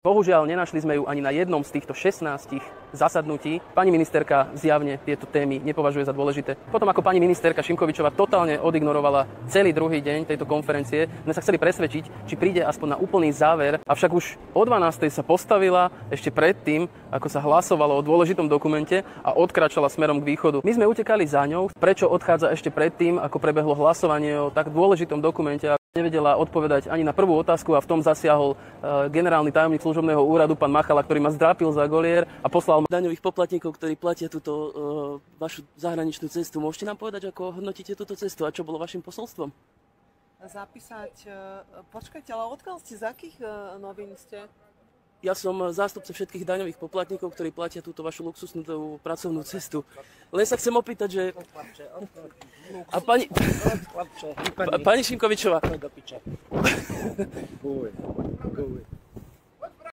Bohužiaľ, nenašli sme ju ani na jednom z týchto 16 zasadnutí. Pani ministerka zjavne tieto témy nepovažuje za dôležité. Potom ako pani ministerka Šimkovičová totálne odignorovala celý druhý deň tejto konferencie, sme sa chceli presvedčiť, či príde aspoň na úplný záver. Avšak už o 12:00 sa postavila ešte predtým, ako sa hlasovalo o dôležitom dokumente a odkračala smerom k východu. My sme utekali za ňou. Prečo odchádza ešte predtým, ako prebehlo hlasovanie o tak dôležitom dokumente? Nevedela odpovedať ani na prvú otázku a v tom zasiahol generálny tajomník služobného úradu, pán Machala, ktorý ma zdrápil za golier a poslal daňových poplatníkov, ktorí platia túto vašu zahraničnú cestu. Môžete nám povedať, ako hodnotíte túto cestu a čo bolo vašim posolstvom? Zapísať... Počkajte, ale odkiaľ ste, z akých novín ste? Ja som zástupca všetkých daňových poplatníkov, ktorí platia túto vašu luxusnú pracovnú cestu. Len sa chcem opýtať, že... A pani Šimkovičová...